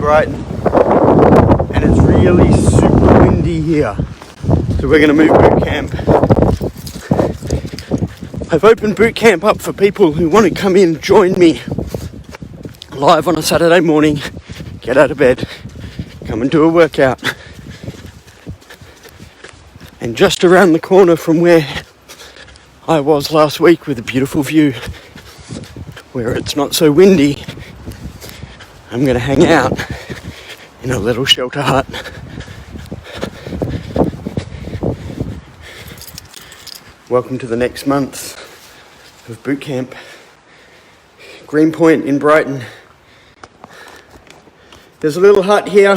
Brighton, and it's really super windy here. So we're going to move Bootcamp. I've opened Bootcamp up for people who want to come in, join me live on a Saturday morning, get out of bed, come and do a workout. And just around the corner from where I was last week with a beautiful view, where it's not so windy, I'm going to hang out in a little shelter hut. Welcome to the next month of Bootcamp. Greenpoint in Brighton. There's a little hut here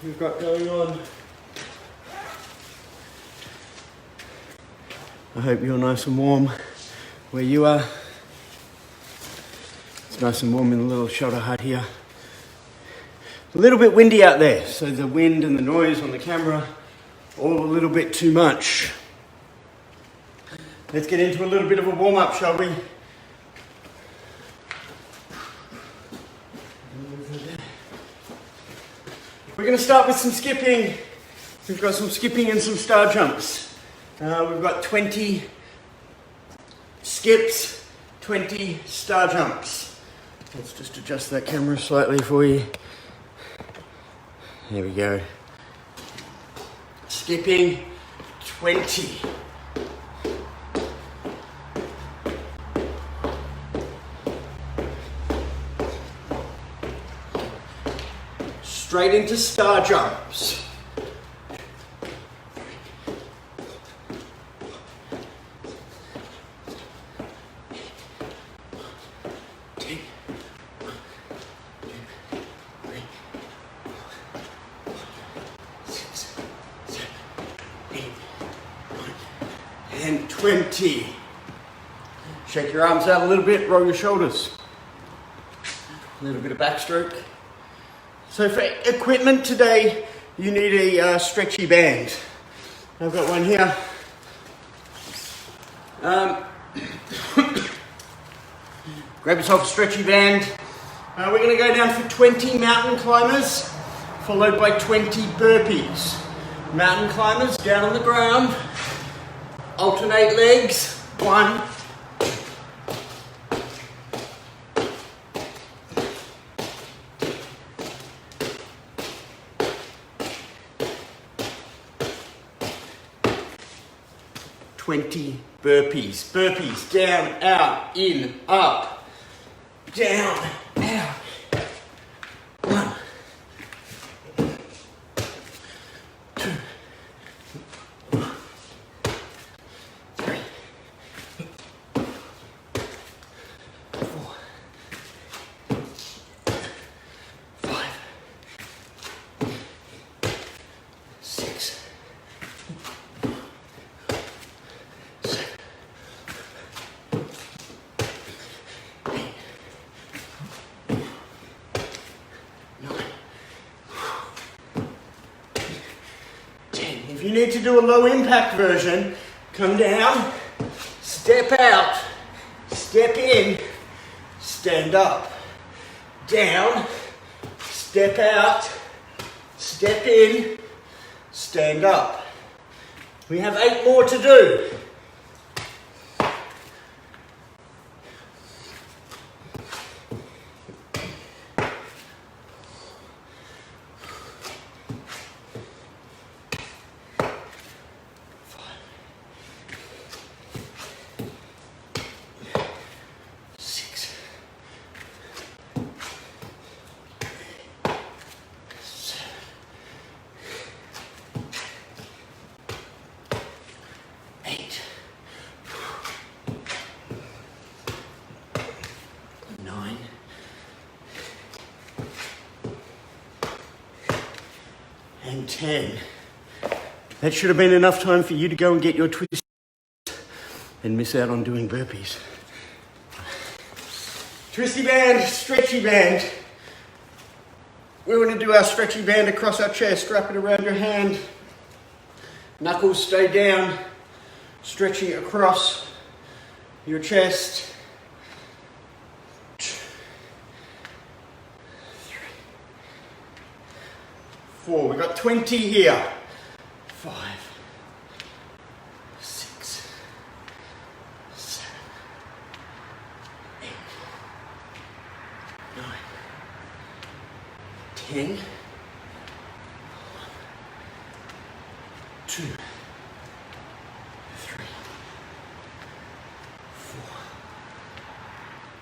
we've got going on. I hope you're nice and warm where you are. It's nice and warm in the little shelter hut here. A little bit windy out there, so the wind and the noise on the camera, all a little bit too much. Let's get into a little bit of a warm-up, shall we? We're going to start with some skipping. We've got some skipping and some star jumps. We've got 20 skips, 20 star jumps. Let's just adjust that camera slightly for you. There we go. Skipping, 20. Straight into star jumps. And 20. Shake your arms out a little bit, roll your shoulders. A little bit of backstroke. So for equipment today, you need a stretchy band. I've got one here. Grab yourself a stretchy band. We're going to go down for 20 mountain climbers, followed by 20 burpees. Mountain climbers down on the ground. Alternate legs. 1, 20 burpees. Burpees. Down, out, in, up. Down, out. 1, 2, 3, 4, 5, 6, 7, 8, 9, 10. If you need to do a low impact version, come down, step out, step in, stand up, down, step out, step in, stand up. We have 8 more to do. And 10. That should have been enough time for you to go and get your twist and miss out on doing burpees. Twisty band, stretchy band. We're going to do our stretchy band across our chest. Wrap it around your hand. Knuckles stay down. Stretching across your chest. 3, 4. We've got 20 here. 5, 6, 7, 8, 9, 10, 2, 3, 4,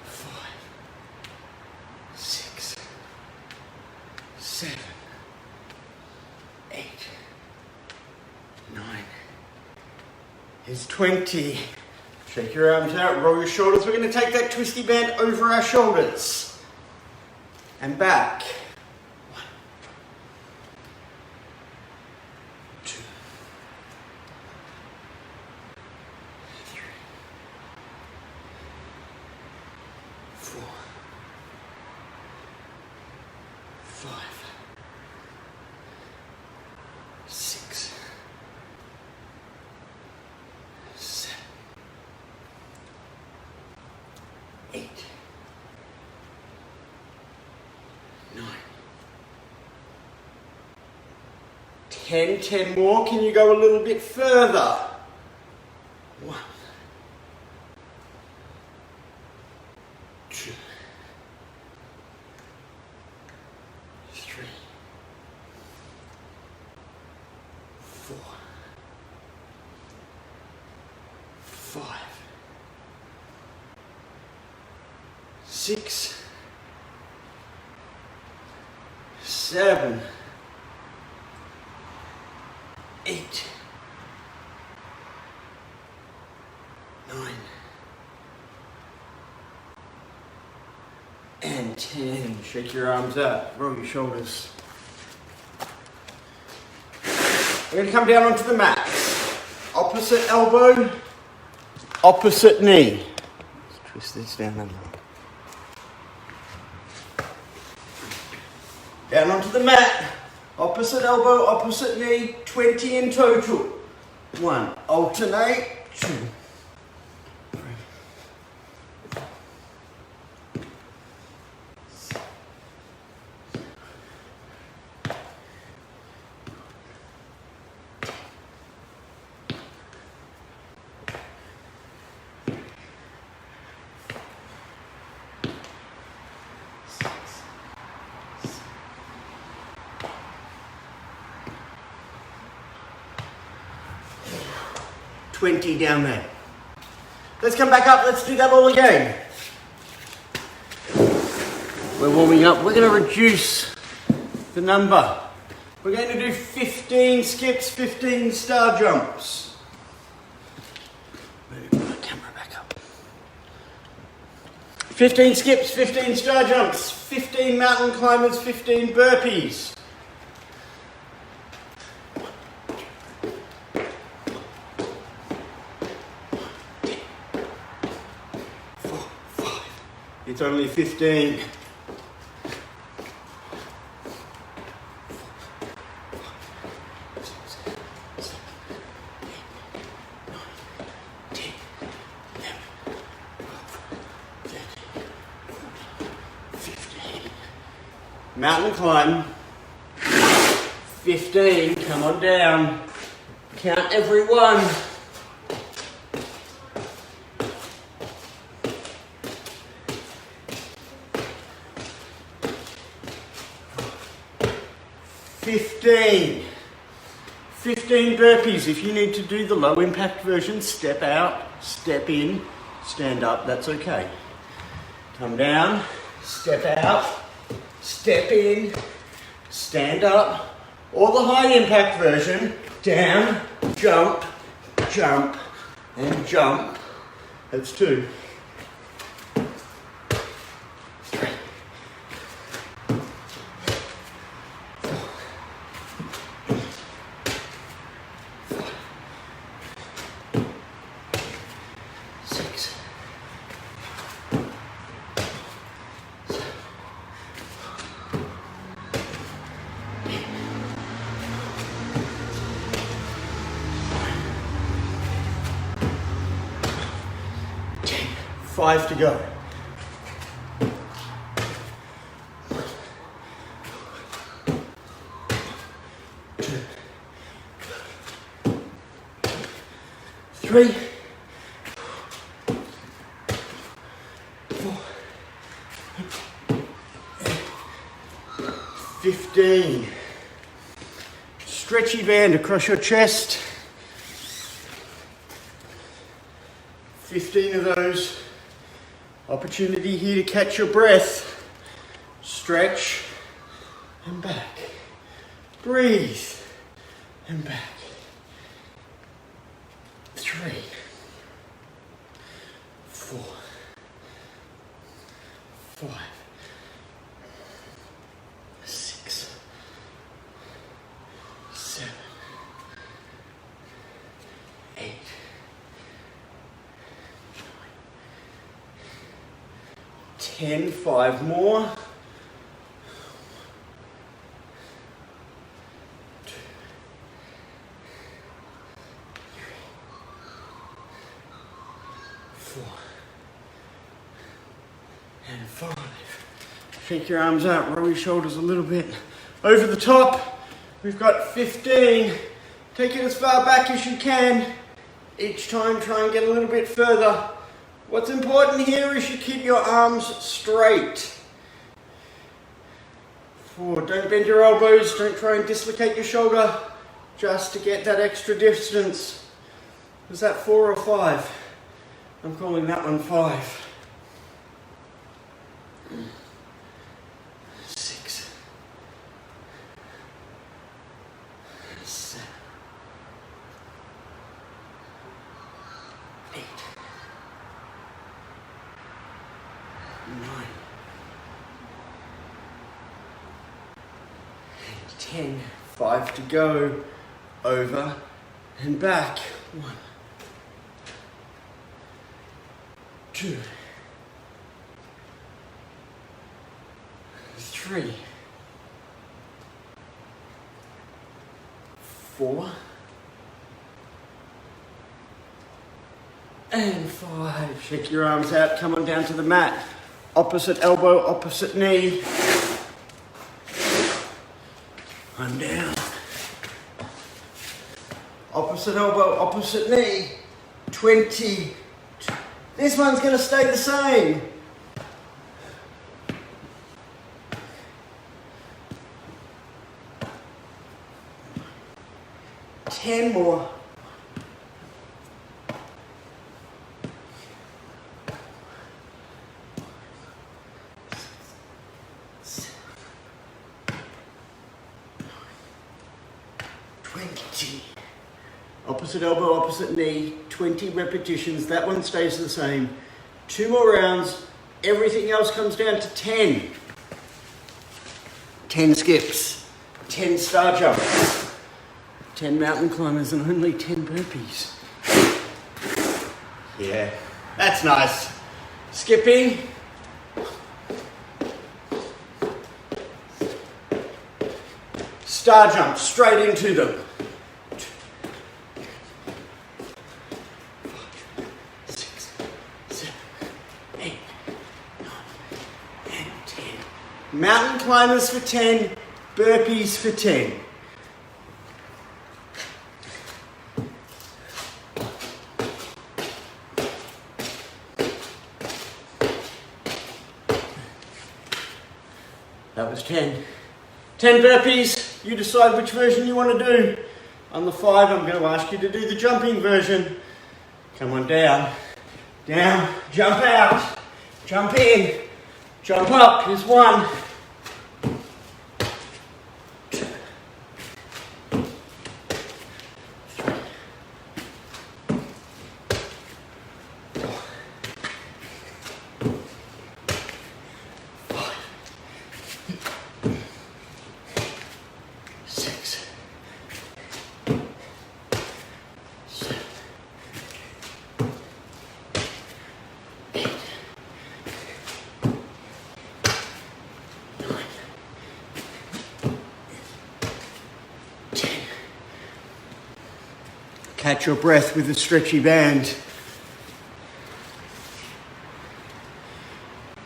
5, 6, 7, 8, 9. Here's 20. Shake your arms out, roll your shoulders. We're going to take that twisty band over our shoulders and back. 1, 2, 3, 4, 5, 6, 7, 8, 9, 10. 10 more. Can you go a little bit further? 1, 2, 3, 4, 5, 6, 7, 8, 9, and 10. Shake your arms out, roll your shoulders. We're going to come down onto the mat. Opposite elbow, opposite knee. Let's twist this down a little. Down onto the mat. Opposite elbow, opposite knee. 20 in total. 1. Alternate. 2. 3. 20 down there. Let's come back up. Let's do that all again. We're warming up. We're going to reduce the number. We're going to do 15 skips, 15 star jumps. Move my camera back up. 15 skips, 15 star jumps, 15 mountain climbers, 15 burpees. 4, 5. It's only 15. 15. Mountain climb. 15. Come on down. Count every one. 15. 15 burpees. If you need to do the low impact version, step out, step in, stand up, that's okay. Come down, step out, step in, stand up, or the high impact version, down, jump, jump, and jump. That's 2. 3. 6. 5 to go. 6, 3, 4, 15. Stretchy band across your chest. 15 of those. Opportunity here to catch your breath. Stretch and back. Breathe and back. 3, 4, 5, 6, 7, 8, 10, 5 more. 2, 4, and 5. Shake your arms out, roll your shoulders a little bit. Over the top, we've got 15. Take it as far back as you can. Each time try and get a little bit further. What's important here is you keep your arms straight. 4, don't bend your elbows, don't try and dislocate your shoulder, just to get that extra distance. Was that 4 or 5? I'm calling that one 5. 6, 7, 8, 9, 10. 5 to go. Over and back. 1, 2, 3, 4, and 5. Shake your arms out. Come on down to the mat. Opposite elbow, opposite knee. One down. Opposite elbow, opposite knee. 20. This one's going to stay the same. 10 more. 20. Opposite elbow, opposite knee, 20 repetitions. That one stays the same. 2 more rounds. Everything else comes down to 10. 10 skips, 10 star jumps, 10 mountain climbers, and only 10 burpees. Yeah, that's nice. Skipping. Star jump, straight into them. 6, 7, 8, 9, and 10. Mountain climbers for 10, burpees for 10. That was 10. 10 burpees. You decide which version you want to do. On the 5, I'm going to ask you to do the jumping version. Come on down. Down. Jump out. Jump in. Jump up. Here's 1. 2. 3. 4. 5. 6. 7. 8. 9. 10. Catch your breath with a stretchy band.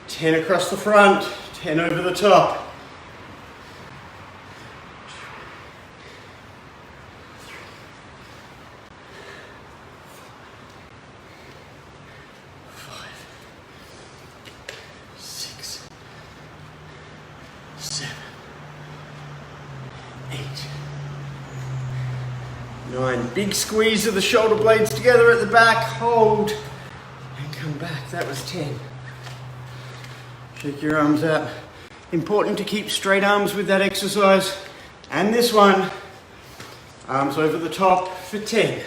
10 across the front, 10 over the top. 5, 8, 9. Big squeeze of the shoulder blades together at the back. Hold and come back. That was 10. Shake your arms out. Important to keep straight arms with that exercise. And this one, arms over the top for 10.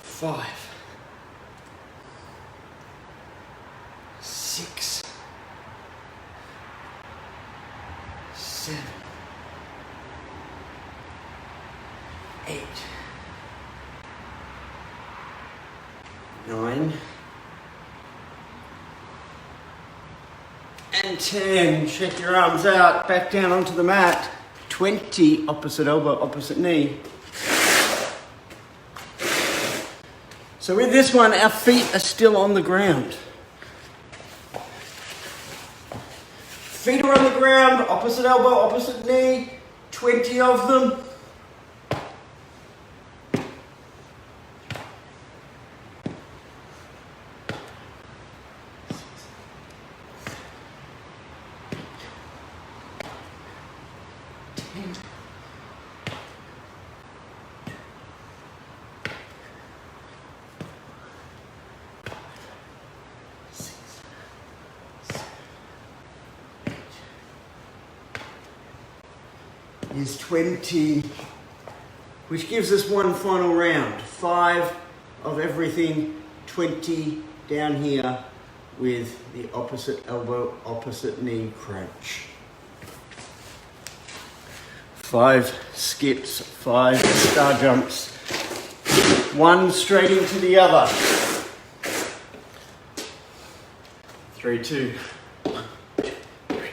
5, 6, 7, 8, 9, and 10. Shake your arms out, back down onto the mat. 20, opposite elbow, opposite knee. So with this one, our feet are still on the ground. Feet are on the ground, opposite elbow, opposite knee, 20 of them. Is 20, which gives us one final round. 5 of everything, 20 down here with the opposite elbow, opposite knee crunch. 5 skips, 5 star jumps, 1 straight into the other. 3, 2, 1, 2, 3.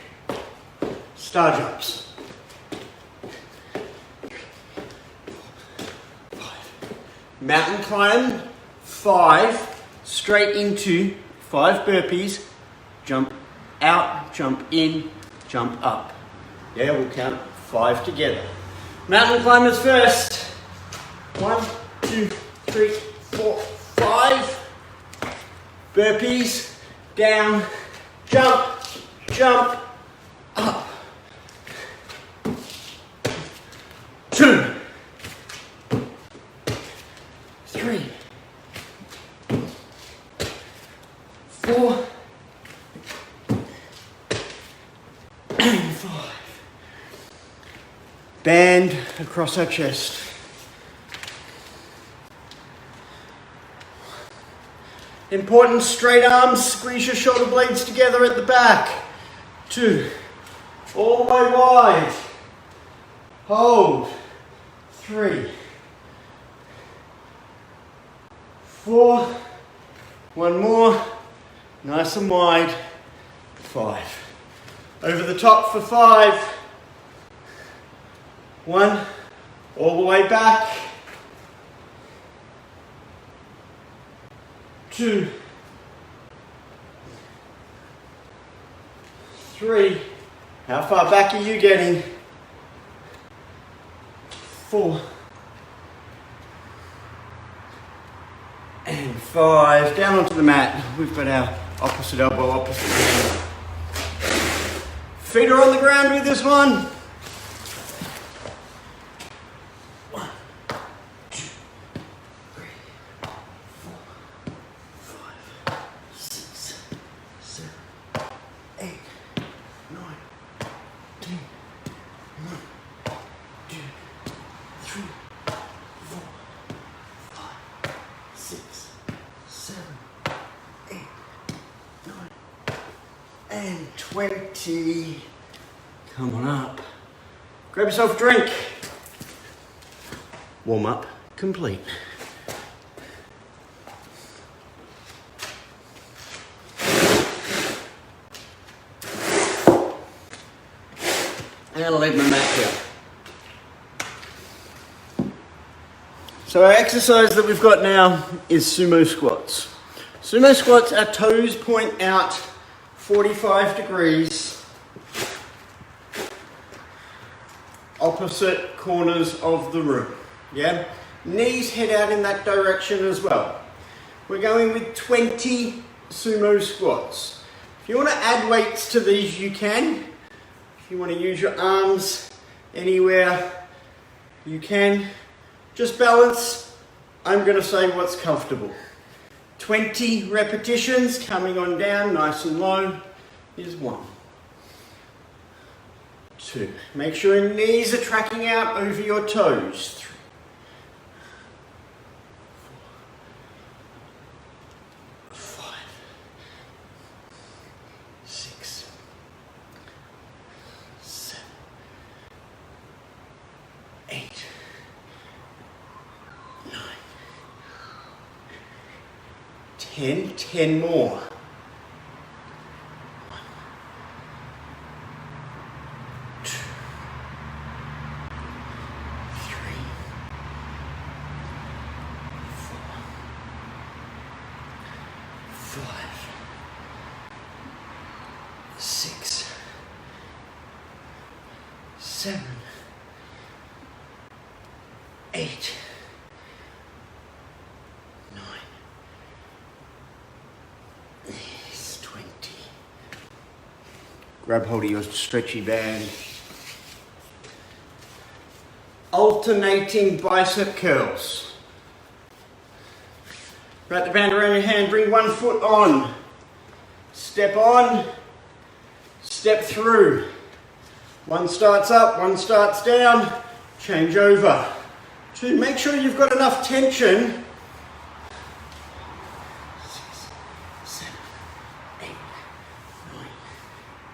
Star jumps. Mountain climb, 5, straight into 5 burpees, jump out, jump in, jump up. Yeah, we'll count 5 together. Mountain climbers first. 1, 2, 3, 4, 5. Burpees, down, jump, jump, up. 2. 3, 4, and 5. Band across our chest. Important, straight arms, squeeze your shoulder blades together at the back. 2, all the way wide. Hold. 3, 4, 1 more, nice and wide. 5, over the top for 5. 1, all the way back. 2, 3, how far back are you getting? 4, and 5, down onto the mat. We've got our opposite elbow, opposite knee. Feet are on the ground with this one. 1, 2, 3, 4, 5, 6, 7, 8, 9, 10, 1, 2, 3, 4, 5, 6, 7, 8, 9, and 20. Come on up. Grab yourself a drink. Warm up complete. And I'll leave my mat here. So our exercise that we've got now is sumo squats. Sumo squats, our toes point out 45 degrees. opposite corners of the room. Yeah? Knees head out in that direction as well. We're going with 20 sumo squats. If you want to add weights to these, you can. If you want to use your arms anywhere, you can. Just balance. I'm going to say what's comfortable. 20 repetitions, coming on down, nice and low, is 1. 2. Make sure your knees are tracking out over your toes. 3. 4. 5. 6. 7. 8. 9. 10. 10 more. 6, 7, 8, 9, 20. Grab hold of your stretchy band. Alternating bicep curls. Wrap the band around your hand, bring one foot on. Step on, step through. One starts up, one starts down, change over. 2, make sure you've got enough tension. 6, 7, 8, 9,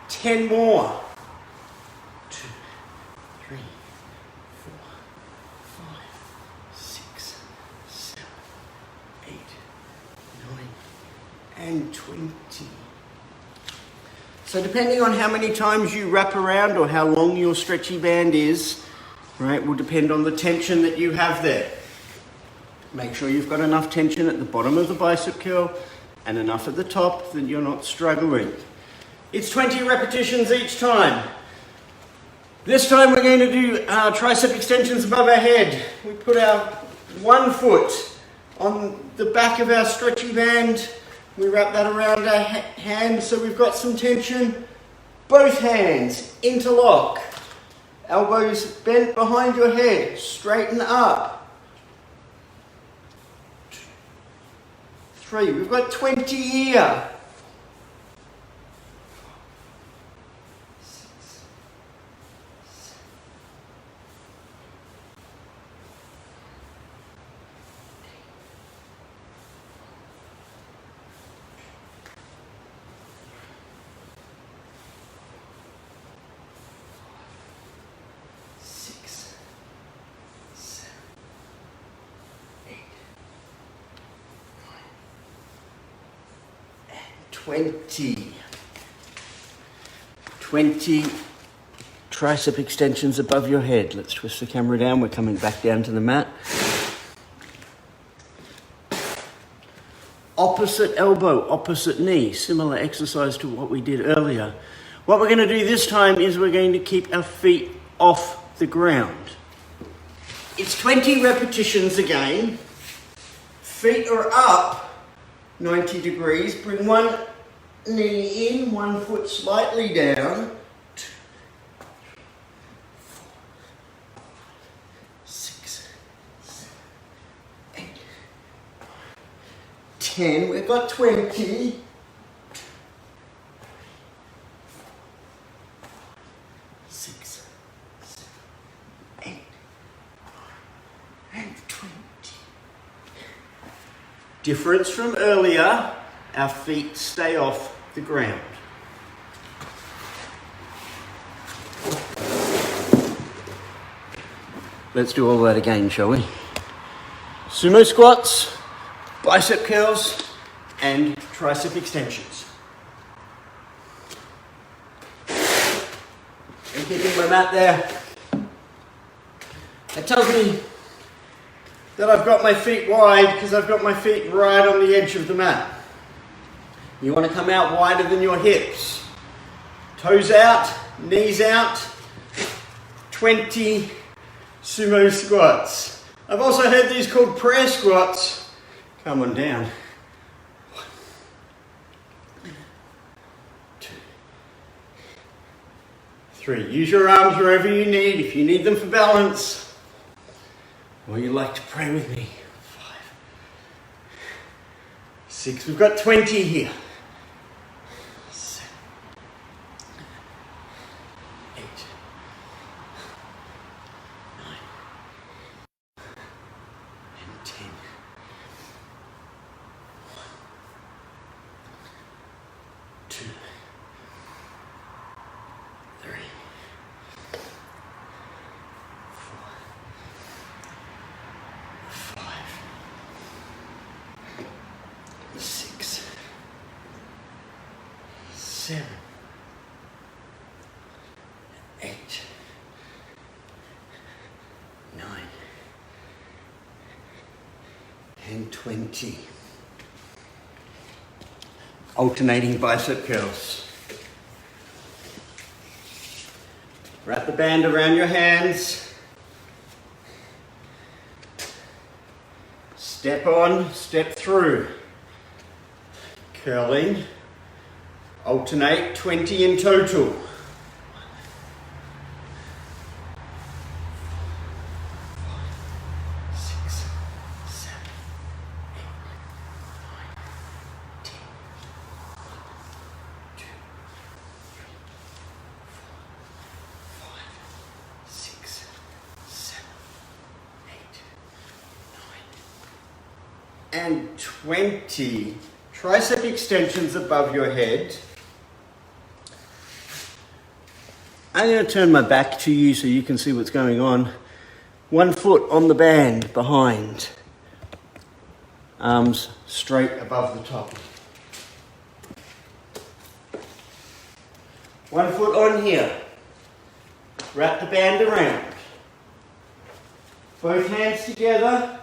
10 more. 2, 3, 4, 5, 6, 7, 8, 9, and 20. So depending on how many times you wrap around or how long your stretchy band is, right, will depend on the tension that you have there. Make sure you've got enough tension at the bottom of the bicep curl and enough at the top that you're not struggling. It's 20 repetitions each time. This time we're going to do tricep extensions above our head. We put our one foot on the back of our stretchy band. We wrap that around our hand so we've got some tension. Both hands interlock. Elbows bent behind your head. Straighten up. 3. We've got 20 here. 20 tricep extensions above your head. Let's twist the camera down. We're coming back down to the mat. Opposite elbow, opposite knee. Similar exercise to what we did earlier. What we're going to do this time is we're going to keep our feet off the ground. It's 20 repetitions again. Feet are up 90 degrees. Bring one knee in, one foot slightly down. 2, 4, 6, 7, 8, 10. We've got 20. 6, 7, 8, 9, and 20. Difference from earlier, our feet stay off the ground. Let's do all that again, shall we? Sumo squats, bicep curls, and tricep extensions. I'm keeping my mat there. That tells me that I've got my feet wide because I've got my feet right on the edge of the mat. You want to come out wider than your hips. Toes out, knees out. 20 sumo squats. I've also heard these called prayer squats. Come on down. 1, 2, 3. Use your arms wherever you need, if you need them for balance, or you like to pray with me. 5, 6. We've got 20 here. 7, 8, 9, and 10. 1, 2, 3, 4, 5, 6, 7, 8, 9, and 20. Alternating bicep curls. Wrap the band around your hands. Step on, step through. Curling. Alternate, 20 in total. 6, 7, 8, 9, 10. 2, 3, 4, 5, 6, 7, 8, 9, and 20. Tricep extensions above your head. I'm going to turn my back to you so you can see what's going on. 1 foot on the band behind. Arms straight above the top. 1 foot on here. Wrap the band around. Both hands together.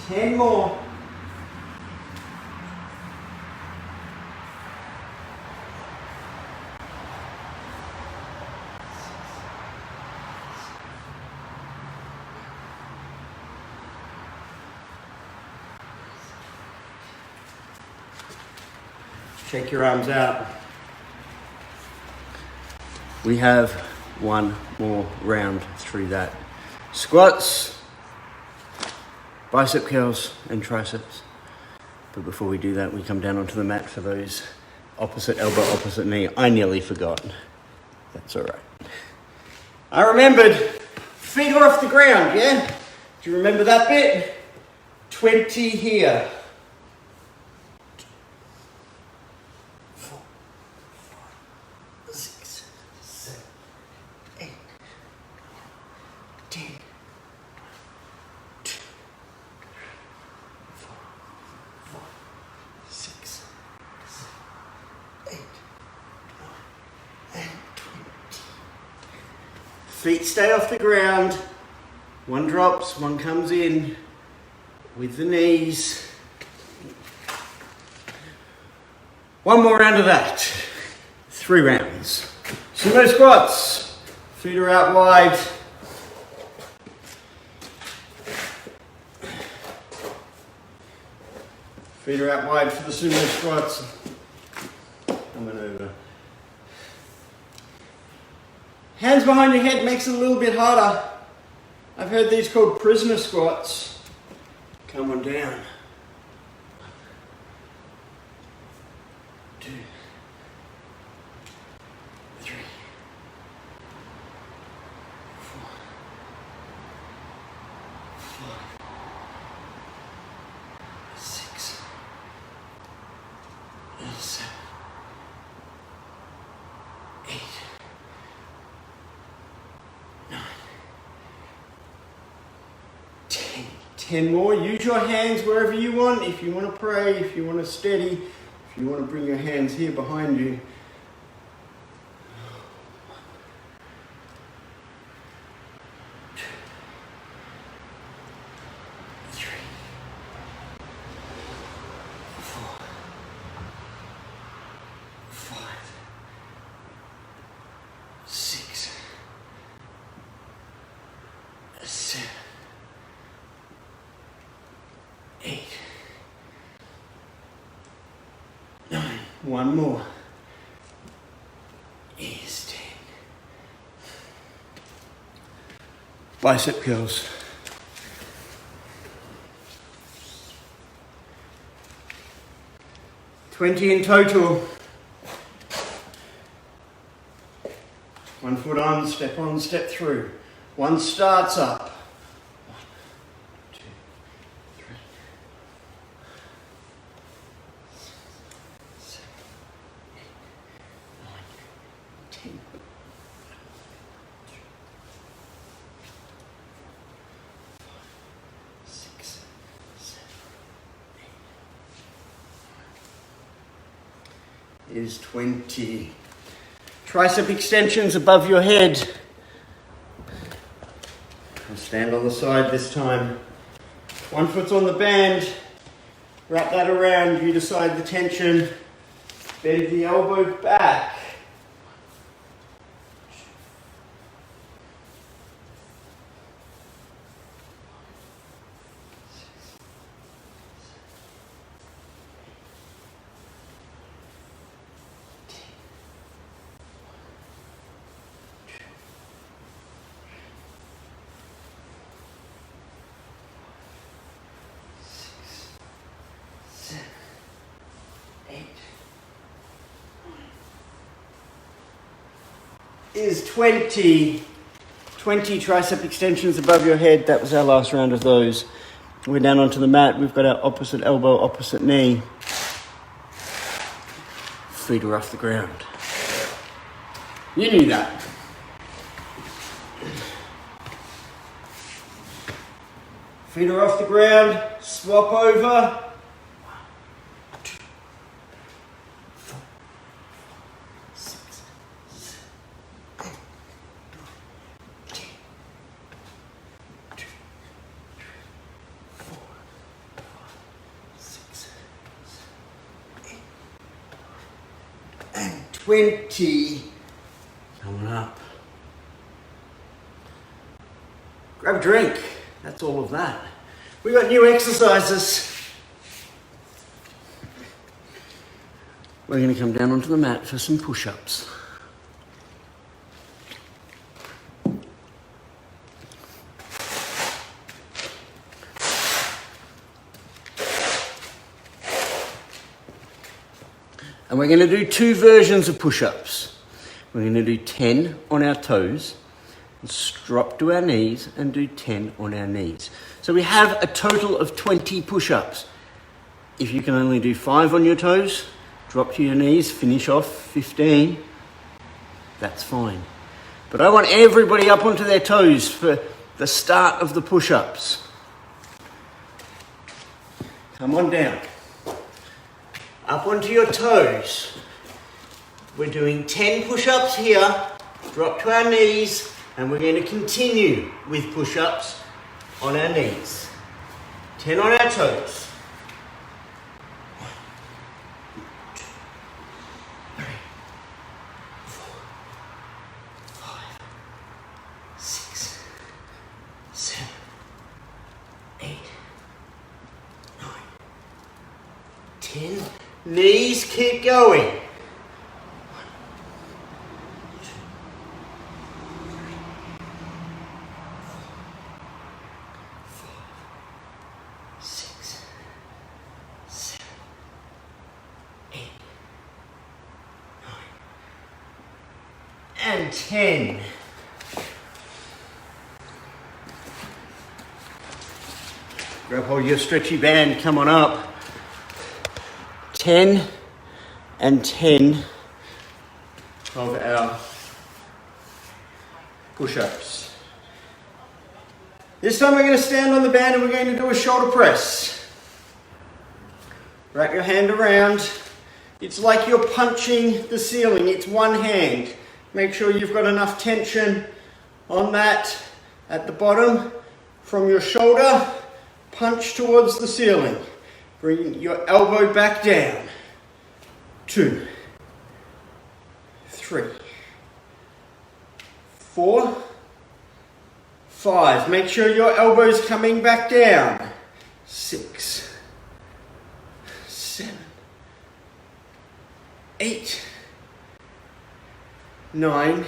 10 more. Shake your arms out. We have one more round through that. Squats, bicep curls and triceps. But before we do that, we come down onto the mat for those opposite elbow, opposite knee. I nearly forgot. That's all right. I remembered. Feet are off the ground, yeah? Do you remember that bit? 20 here. 4, 5, 6, 7, 8, 10. 6, 7, 8, 9, and 20. Feet stay off the ground. One drops, one comes in with the knees. One more round of that. 3 rounds. Sumo squats. Feet are out wide. Feet are out wide for the sumo squats. Coming over. Hands behind your head makes it a little bit harder. I've heard these called prisoner squats. Come on down. 2, 3, 4, 5, 6, 7, 8, 9, 10. 10 more. Use your hands wherever you want. If you want to pray, if you want to steady, if you want to bring your hands here behind you. One more. Is 10. Bicep curls. 20 in total. One foot on, step through. One starts up. 1, 2, 3, 7, 8, 9, 10. 6, 7, 8. Is 20. Tricep extensions above your head. I'll stand on the side this time. One foot's on the band. Wrap that around. You decide the tension. Bend the elbow back. Is 20 tricep extensions above your head. That was our last round of those. We're down onto the mat. We've got our opposite elbow, opposite knee. Feet are off the ground. You knew that. Feet are off the ground. Swap over. 20. Coming up. Grab a drink. That's all of that. We got new exercises. We're going to come down onto the mat for some push-ups. And we're going to do two versions of push-ups. We're going to do 10 on our toes, drop to our knees and do 10 on our knees. So we have a total of 20 push-ups. If you can only do 5 on your toes, drop to your knees, finish off 15, that's fine. But I want everybody up onto their toes for the start of the push-ups. Come on down. Up onto your toes. We're doing 10 push-ups here, drop to our knees, and we're going to continue with push-ups on our knees. 10 on our toes. 1, 2, 3, 4, 5, 6, 7, 8, 9, 10. Knees, keep going. 1, 2, 3, 4, 5, 6, 7, 8, 9, and 10. Grab hold of your stretchy band, come on up. 10 and 10 of our push-ups. This time we're going to stand on the band and we're going to do a shoulder press. Wrap your hand around. It's like you're punching the ceiling. It's one hand. Make sure you've got enough tension on that at the bottom from your shoulder. Punch towards the ceiling. Bring your elbow back down. 2, 3, 4, 5. Make sure your elbow's coming back down. 6, 7, 8, 9,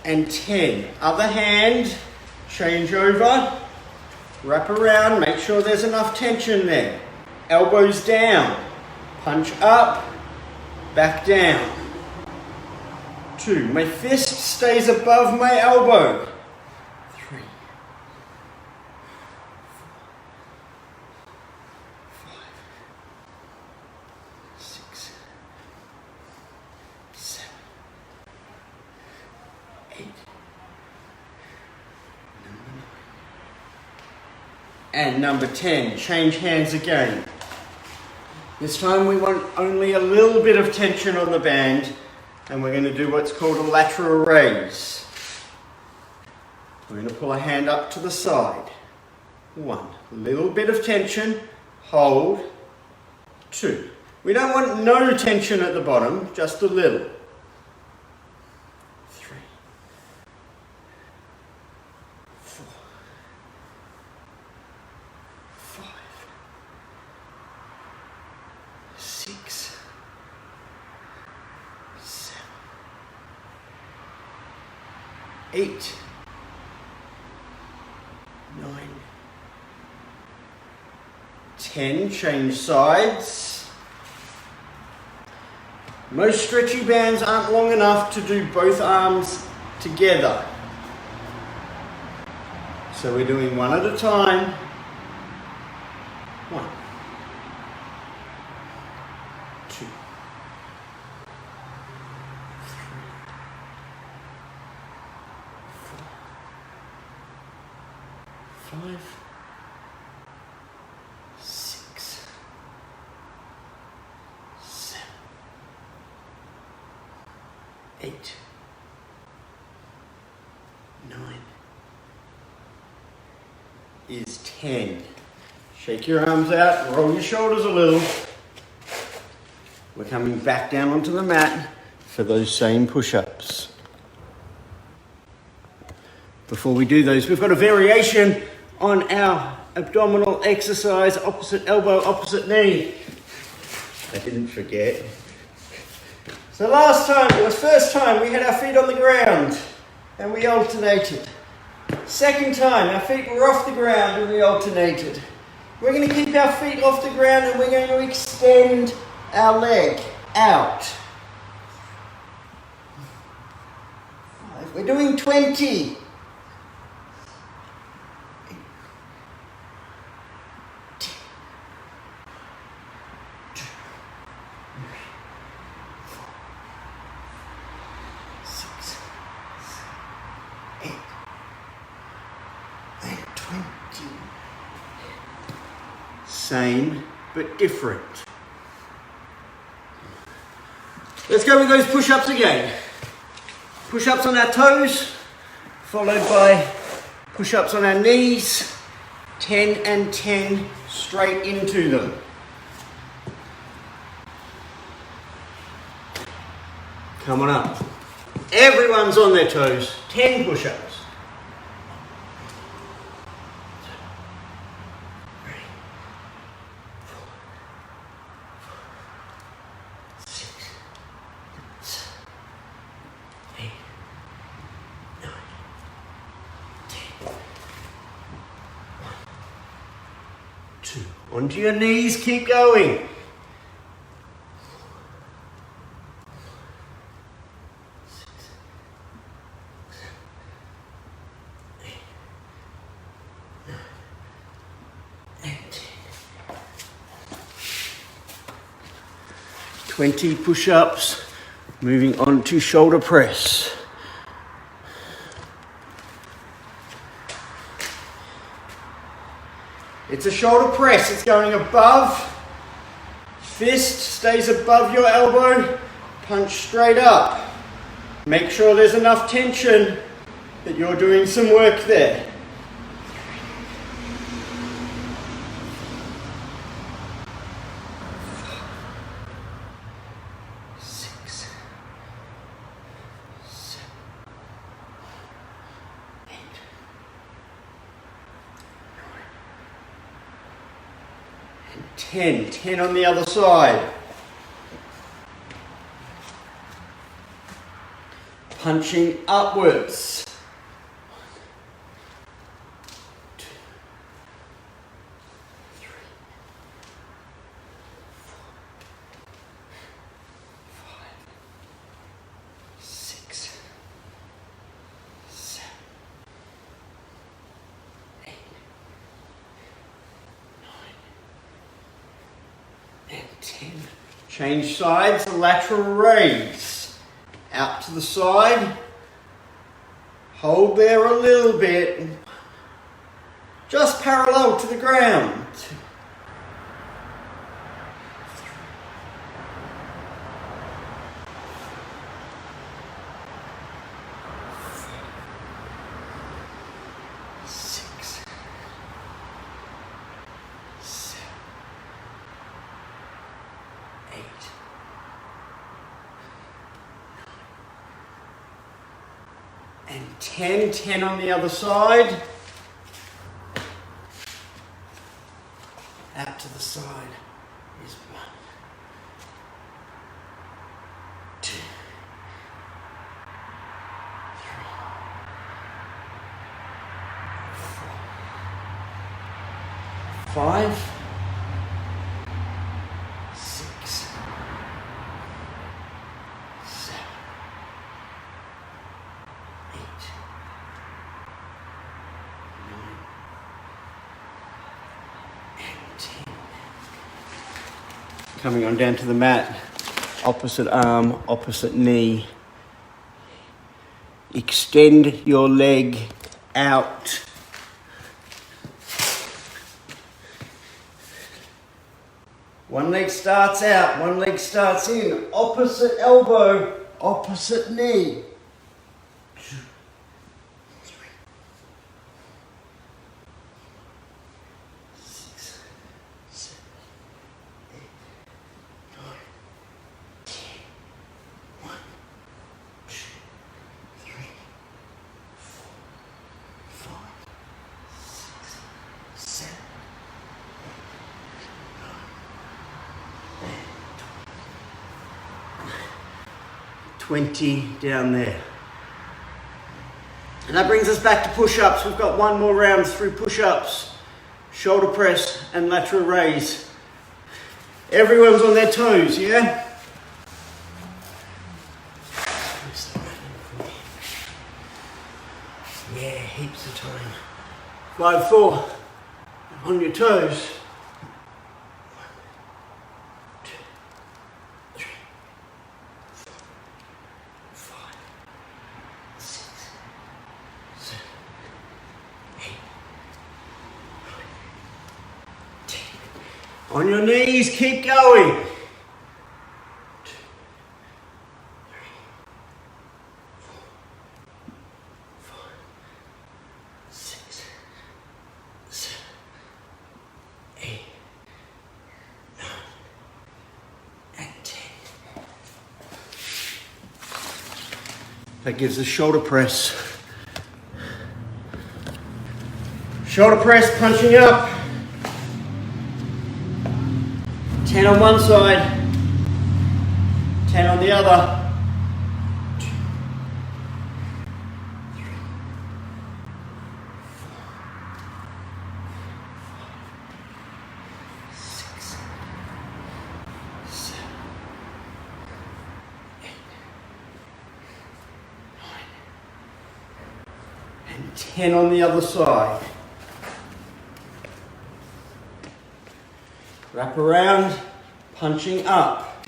and 10. Other hand, change over, wrap around, make sure there's enough tension there. Elbows down, punch up, back down. 2, my fist stays above my elbow. 3, 4, 5, 6, 7, 8, and number 10. Change hands again. This time we want only a little bit of tension on the band, and we're going to do what's called a lateral raise. We're going to pull a hand up to the side. 1, little bit of tension, hold. 2, we don't want no tension at the bottom, just a little. 3, 4, 5, 6, 7, 8, 9, 10. Change sides. Most stretchy bands aren't long enough to do both arms together. So we're doing one at a time. 1, 2, 3, 4, 5, 6, 7, 8, 9 is 10. Shake your arms out, roll your shoulders a little. We're coming back down onto the mat for those same push-ups. Before we do those, we've got a variation on our abdominal exercise, opposite elbow, opposite knee. I didn't forget. So first time we had our feet on the ground and we alternated. Second time, our feet were off the ground and we alternated. We're going to keep our feet off the ground and we're going to extend our leg out. We're doing 20. 20. Same, but different. Let's go with those push-ups again. Push-ups on our toes, followed by push-ups on our knees. 10 and 10 straight into them. Come on up. Everyone's on their toes. 10 push-ups. 2. Onto your knees, keep going. 6, 7, 8, 9, and 10. 20 push-ups, moving on to shoulder press. It's a shoulder press, it's going above, fist stays above your elbow, punch straight up. Make sure there's enough tension that you're doing some work there. 6, 7, 8, 10 on the other side. punching upwards. 1, 2, 3, 4, 5, 6, 7, 8, 9, and 10. Change sides, lateral raise. Out to the side. Hold there a little bit. Just parallel to the ground. 2, 6, 7, 8, 9, and 10. 10 on the other side. Out to the side is 1, 2, 3, 4, 5, 6, 7, 8, 9, and 10. Coming on down to the mat, opposite arm, opposite knee. Extend your leg out. One leg starts out, one leg starts in. Opposite elbow, opposite knee. 2, 3, 6, 7, 8, 9, 10. 1, 2, 3, 4, 5, 6, 7, 20 down there. And that brings us back to push-ups. We've got one more round through push-ups, shoulder press and lateral raise. Everyone's on their toes, yeah? Yeah, heaps of time. 5, 4, on your toes. 1, 2, 3, 4, 5, 6, 7, 8, 9, 10. On your knees, keep going. 2, 3, 4, 5, 6, 7, 8, 9, and 10. That gives us shoulder press. Shoulder press, punching up. 10 on one side, 10 on the other. 2, 3, 4, 6, 7, 8, 9, and 10 on the other side. Wrap around, punching up.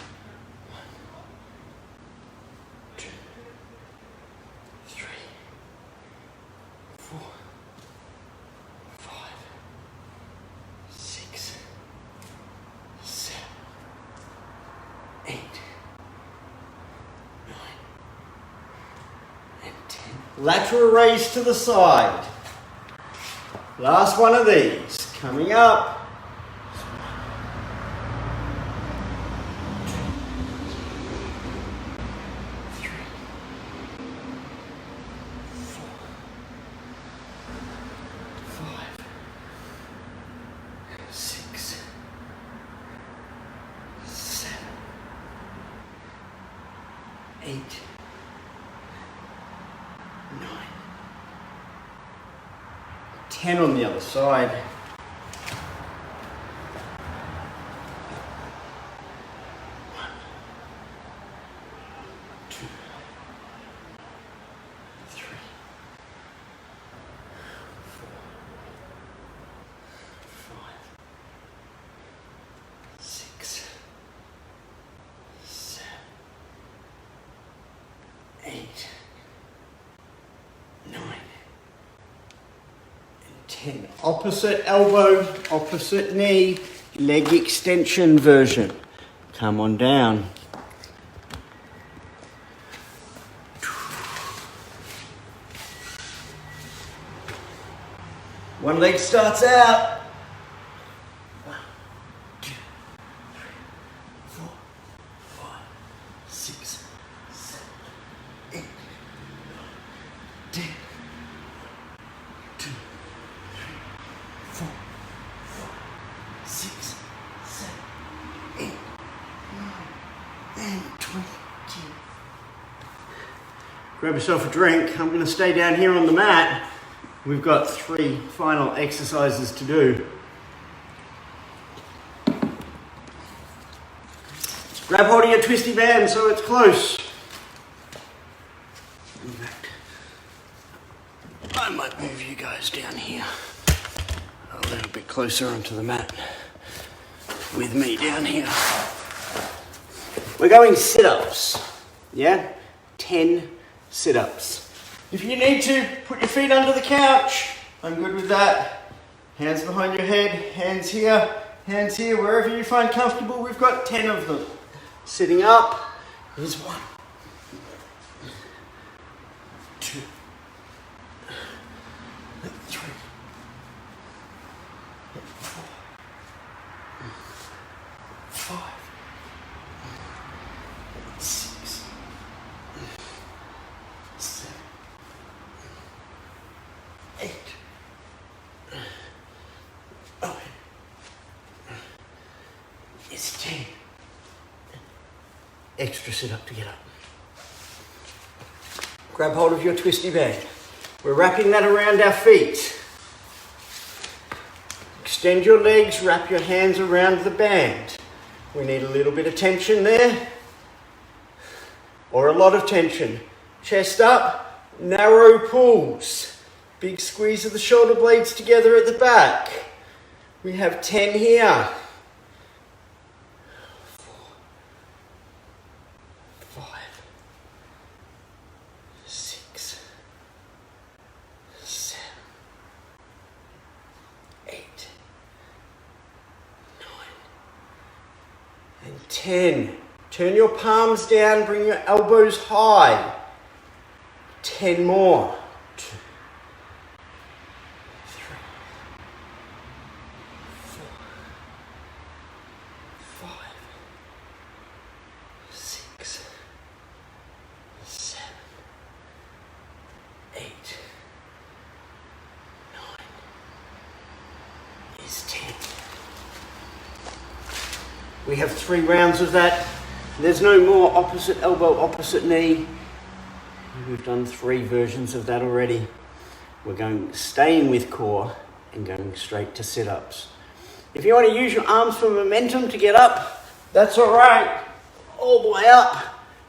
1, 2, 3, 4, 5, 6, 7, 8, 9, and 10. Lateral raise to the side. Last one of these. Coming up. 8, 10 on the other side. 1, 2, 3, 4, 5, 6, 7, 8, 9, and 10. Opposite elbow, opposite knee, leg extension version. Come on down. One leg starts out. 1, 2, 3, 4, 5, 6, 7, 8, 9, 10. 2, 3, 4, 5, 6, 7, 8, 9, and 20. Grab yourself a drink. I'm going to stay down here on the mat. We've got 3 final exercises to do. Grab hold of your twisty band so it's close. In fact, I might move you guys down here a little bit closer onto the mat with me down here. We're going sit-ups, yeah? 10 sit-ups. If you need to, put your feet under the couch. I'm good with that. Hands behind your head, hands here, wherever you find comfortable. We've got 10 of them. Sitting up is 1, 2, 3, 4, 5, 6, 7, 8, 9. It's 10. Extra sit up to get up. Grab hold of your twisty band. We're wrapping that around our feet. Extend your legs, wrap your hands around the band. We need a little bit of tension there, or a lot of tension. Chest up, narrow pulls. Big squeeze of the shoulder blades together at the back. We have 10 here. 4, 5, 6, 7, 8, 9, and 10. Turn your palms down, bring your elbows high. 10 more. 2, 3, 4, 5, 6, 7, 8, 9 is 10. We have 3 rounds of that. There's no more opposite elbow, opposite knee. We've done 3 versions of that already. We're staying with core and going straight to sit-ups. If you want to use your arms for momentum to get up, that's all right. All the way up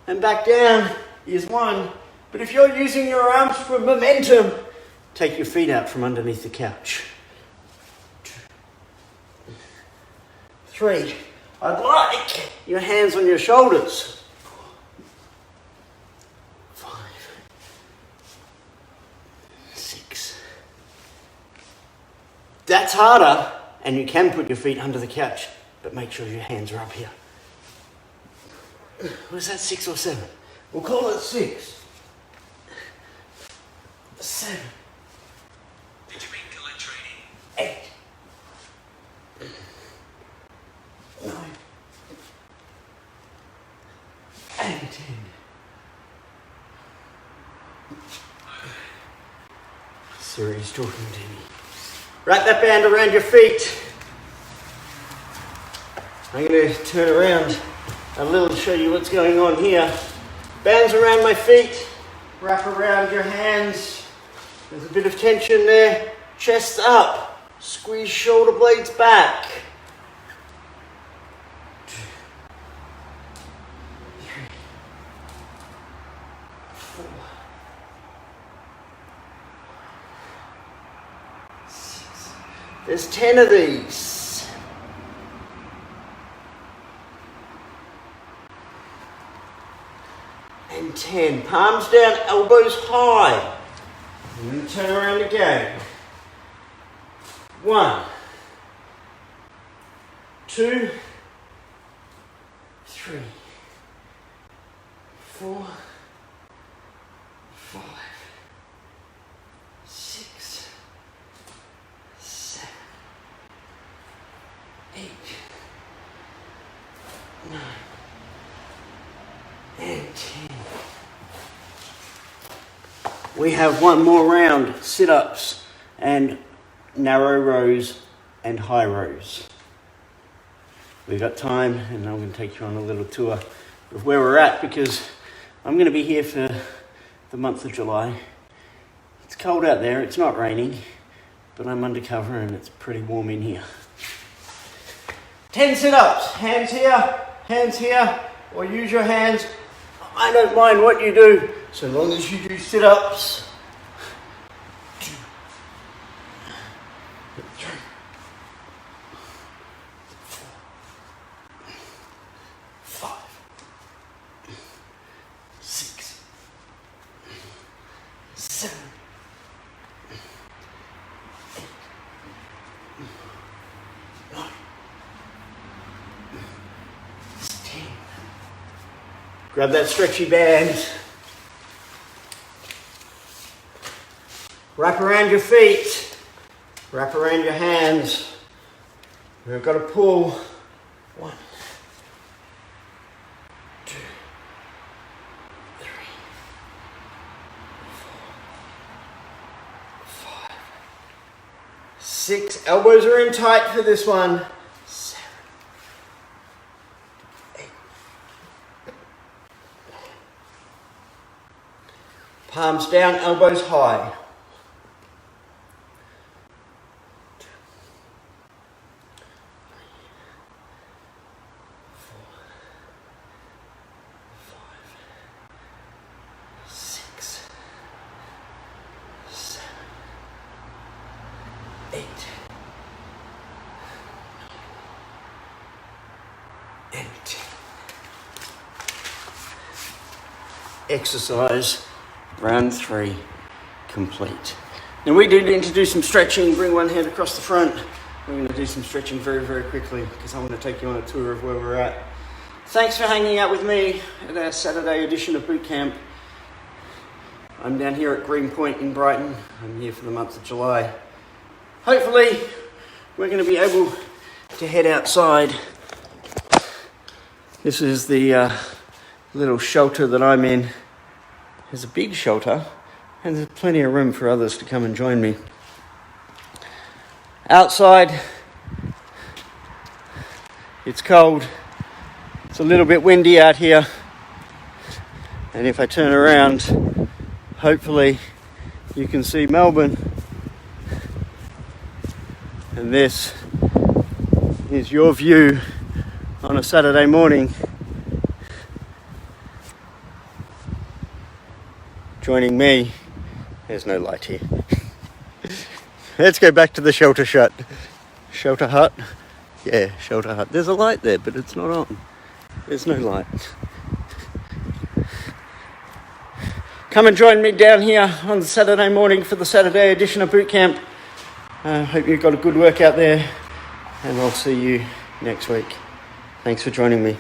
and back down is 1. But if you're using your arms for momentum, take your feet out from underneath the couch. 2, 3. I'd like your hands on your shoulders. 4, 5, 6. That's harder, and you can put your feet under the couch, but make sure your hands are up here. Was that 6 or 7? We'll call it 6. 7. Between training. 8. 9. And 10. Serious talking to me. Wrap that band around your feet. I'm going to turn around a little to show you what's going on here. Bands around my feet. Wrap around your hands. There's a bit of tension there. chest up, squeeze shoulder blades back. 2, 3, 4, 6. There's 10 of these. And 10. Palms down, elbows high. And then turn around again. 1, 2, 3, 4, 5, 6, 7, 8, 9, and 10. We have one more round, sit-ups and narrow rows and high rows. We've got time, and I'm going to take you on a little tour of where we're at, because I'm going to be here for the month of July. It's cold out there, it's not raining, but I'm undercover and it's pretty warm in here. 10 sit-ups, hands here, or use your hands. I don't mind what you do, so long as you do sit-ups. 2, 3, 4, 5, 6, 7, 8, 9, 10. Grab that stretchy band. Wrap around your feet. Wrap around your hands. We've got to pull. 1, 2, 3, 4, 5, 6. Elbows are in tight for this one. 7, 8. Palms down, elbows high. 2, 3, 4, 5, 6, 7, 8, 9, and 10. Exercise round 3 complete. Now we do need to do some stretching. Bring one hand across the front. We're going to do some stretching very, very quickly, because I want to take you on a tour of where we're at. Thanks for hanging out with me at our Saturday edition of Bootcamp. I'm down here at Greenpoint in Brighton. I'm here for the month of July. Hopefully we're going to be able to head outside. This is the little shelter that I'm in. There's a big shelter, and there's plenty of room for others to come and join me. Outside, it's cold. It's a little bit windy out here. And if I turn around, hopefully you can see Melbourne. And this is your view on a Saturday morning. Joining me, there's no light here. Let's go back to the shelter hut. Shelter hut? Yeah, shelter hut. There's a light there, but it's not on. There's no light. Come and join me down here on Saturday morning for the Saturday edition of Bootcamp. Hope you've got a good workout there, and I'll see you next week. Thanks for joining me.